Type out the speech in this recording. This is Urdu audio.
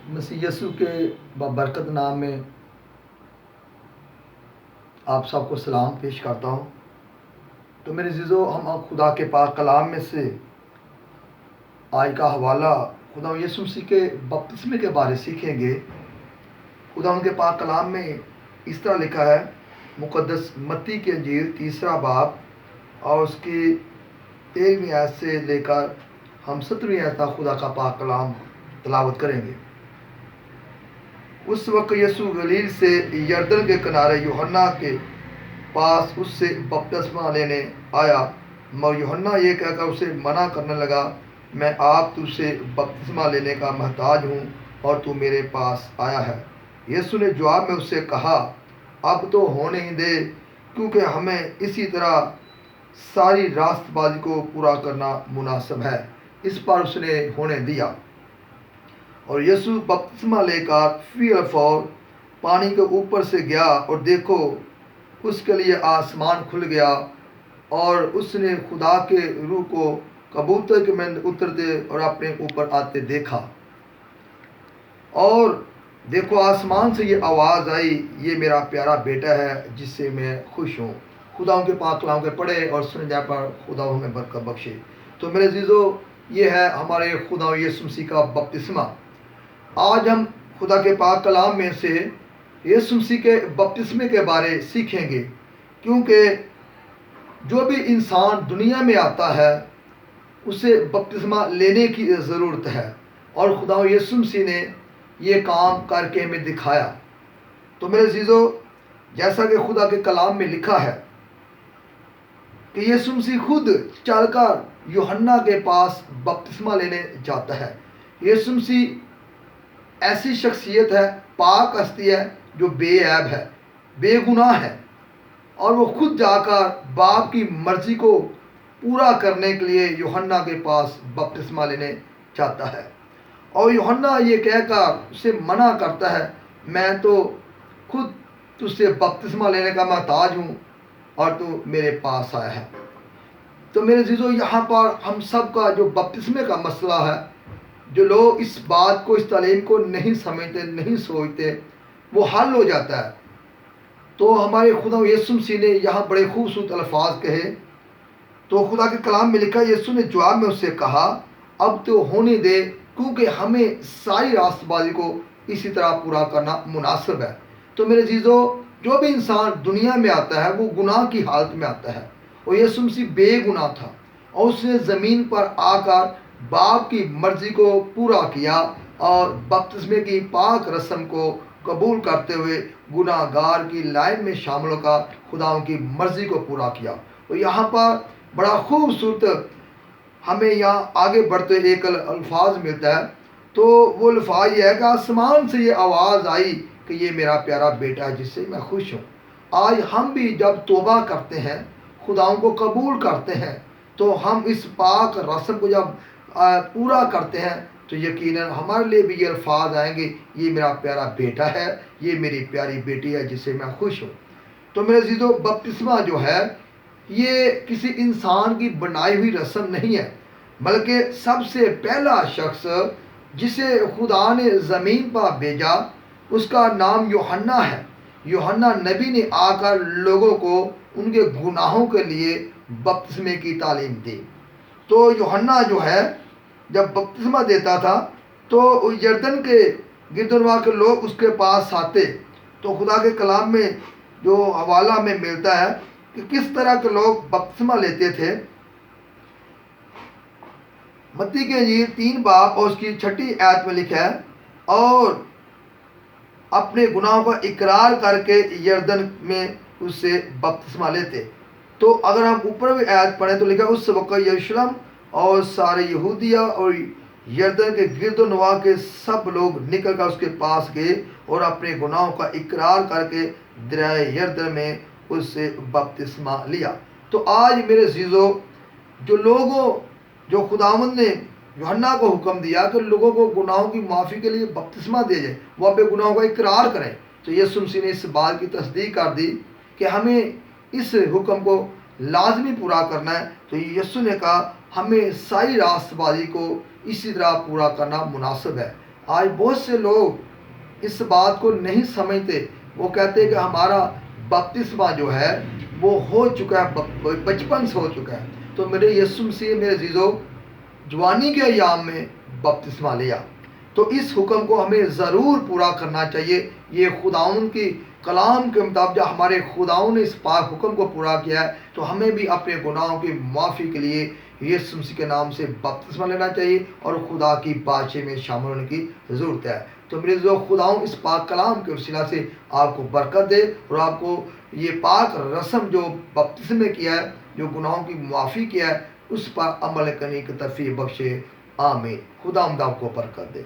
مسیح یسوع کے بابرکت نام میں آپ سب کو سلام پیش کرتا ہوں۔ تو میرے عزیزو، ہم خدا کے پاک کلام میں سے آج کا حوالہ خدا یسوع مسیح کے بپتسمے کے بارے سیکھیں گے۔ خدا ان کے پاک کلام میں اس طرح لکھا ہے، مقدس متی کی انجیل 3 باب اور اس کی 13ویں آیت سے لے کر ہم 17ویں آیت تک خدا کا پاک کلام تلاوت کریں گے۔ اس وقت یسوع گلیل سے یردن کے کنارے یوحنا کے پاس اس سے بپتسمہ لینے آیا، مگر یوحنا یہ کہہ کر اسے منع کرنے لگا، میں آپ تجھ سے بپتسمہ لینے کا محتاج ہوں اور تو میرے پاس آیا ہے۔ یسوع نے جواب میں اس سے کہا، اب تو ہونے ہی دے، کیونکہ ہمیں اسی طرح ساری راست بازی کو پورا کرنا مناسب ہے۔ اس پر اس نے ہونے دیا، اور یسوع بپتسمہ لے کر فی الفور پانی کے اوپر سے گیا، اور دیکھو اس کے لیے آسمان کھل گیا، اور اس نے خدا کے روح کو کبوتر کے مانند اترتے اور اپنے اوپر آتے دیکھا۔ اور دیکھو آسمان سے یہ آواز آئی، یہ میرا پیارا بیٹا ہے جس سے میں خوش ہوں۔ خدا ان کے پاک کلام کے پڑھے اور سن جا پر خدا ہمیں برکت بخشے۔ تو میرے عزیزو، یہ ہے ہمارے خدا یسوع مسیح کا بپتسمہ۔ آج ہم خدا کے پاک کلام میں سے یسوع مسیح کے بپتسمے کے بارے سیکھیں گے، کیونکہ جو بھی انسان دنیا میں آتا ہے اسے بپتسمہ لینے کی ضرورت ہے، اور خدا یسوع مسیح نے یہ کام کر کے ہمیں دکھایا۔ تو میرے عزیزو، جیسا کہ خدا کے کلام میں لکھا ہے کہ یسوع مسیح خود چل کر یوحنا کے پاس بپتسمہ لینے جاتا ہے۔ یسوع مسیح ایسی شخصیت ہے، پاک ہستی ہے، جو بے عیب ہے، بے گناہ ہے، اور وہ خود جا کر باپ کی مرضی کو پورا کرنے کے لیے یوحنا کے پاس بپتسمہ لینے جاتا ہے۔ اور یوحنا یہ کہہ کر اسے منع کرتا ہے، میں تو خود تجھ سے بپتسمہ لینے کا محتاج ہوں اور تو میرے پاس آیا ہے۔ تو میرے عزیزو، یہاں پر ہم سب کا جو بپتسمے کا مسئلہ ہے، جو لوگ اس بات کو، اس تعلیم کو نہیں سمجھتے، نہیں سوچتے، وہ حل ہو جاتا ہے۔ تو ہمارے خدا یسوع مسیح نے یہاں بڑے خوبصورت الفاظ کہے۔ تو خدا کے کلام میں لکھا، یسوع نے جواب میں اس سے کہا، اب تو ہونے دے، کیونکہ ہمیں ساری راست بازی کو اسی طرح پورا کرنا مناسب ہے۔ تو میرے عزیزو، جو بھی انسان دنیا میں آتا ہے وہ گناہ کی حالت میں آتا ہے، اور یسوع مسیح بے گناہ تھا، اور اس نے زمین پر آ کر باپ کی مرضی کو پورا کیا اور بپتسمے کی پاک رسم کو قبول کرتے ہوئے گناہ گار کی لائن میں شامل ہو کر خدا ان کی مرضی کو پورا کیا۔ اور یہاں پر بڑا خوبصورت ہمیں یہاں آگے بڑھتے ایک الفاظ ملتا ہے، تو وہ الفاظ یہ ہے کہ آسمان سے یہ آواز آئی کہ یہ میرا پیارا بیٹا ہے جس سے میں خوش ہوں۔ آج ہم بھی جب توبہ کرتے ہیں، خداؤں کو قبول کرتے ہیں، تو ہم اس پاک رسم کو جب پورا کرتے ہیں تو یقیناً ہمارے لیے بھی یہ الفاظ آئیں گے، یہ میرا پیارا بیٹا ہے، یہ میری پیاری بیٹی ہے جس سے میں خوش ہوں۔ تو میرے عزیزو، بپتسمہ جو ہے یہ کسی انسان کی بنائی ہوئی رسم نہیں ہے، بلکہ سب سے پہلا شخص جسے خدا نے زمین پر بھیجا اس کا نام یوحنا ہے۔ یوحنا نبی نے آ کر لوگوں کو ان کے گناہوں کے لیے بپتسمے کی تعلیم دی۔ تو یوحنا جو ہے جب بپتسمہ دیتا تھا تو یردن کے گرد و نواح کے لوگ اس کے پاس آتے۔ تو خدا کے کلام میں جو حوالہ میں ملتا ہے کہ کس طرح کے لوگ بپتسمہ لیتے تھے۔ متی کی انجیل 3 باب اور اس کی 6 آیت میں لکھا ہے، اور اپنے گناہوں کا اقرار کر کے یردن میں اس سے بپتسمہ لیتے۔ تو اگر ہم اوپر بھی آیت پڑھیں تو لکھا، اس وقت یروشلم اور سارے یہودیہ اور یردن کے گرد و نواح کے سب لوگ نکل کر اس کے پاس گئے اور اپنے گناہوں کا اقرار کر کے دریائے یردن میں اس سے بپتسمہ لیا۔ تو آج میرے عزیزو، جو خداوند نے یوحنا کو حکم دیا کہ لوگوں کو گناہوں کی معافی کے لیے بپتسمہ دے جائے، وہ اپنے گناہوں کا اقرار کریں، تو یسوع مسیح نے اس بات کی تصدیق کر دی کہ ہمیں اس حکم کو لازمی پورا کرنا ہے۔ تو یسوع نے کہا ہمیں ساری راست بازی کو اسی طرح پورا کرنا مناسب ہے۔ آج بہت سے لوگ اس بات کو نہیں سمجھتے، وہ کہتے ہیں کہ ہمارا بپتسمہ جو ہے وہ ہو چکا ہے، بچپن سے ہو چکا ہے۔ تو میرے یسوع مسیح میرے عزیزو جوانی کے ایام میں بپتسمہ لیا، تو اس حکم کو ہمیں ضرور پورا کرنا چاہیے۔ یہ خداوند کی کلام کے مطابق جب ہمارے خداوند نے اس پاک حکم کو پورا کیا ہے تو ہمیں بھی اپنے گناہوں کی معافی کے لیے یسوع مسیح کے نام سے بپتسمہ لینا چاہیے اور خدا کی بادشاہی میں شامل ہونے کی ضرورت ہے۔ تو میرے جو خداوند اس پاک کلام کے وسیلہ سے آپ کو برکت دے اور آپ کو یہ پاک رسم جو بپتسمے کیا ہے، جو گناہوں کی معافی کیا ہے، اس پر عمل کرنے کی توفیق بخشے۔ آمین۔ خداوند آپ کو برکت دے۔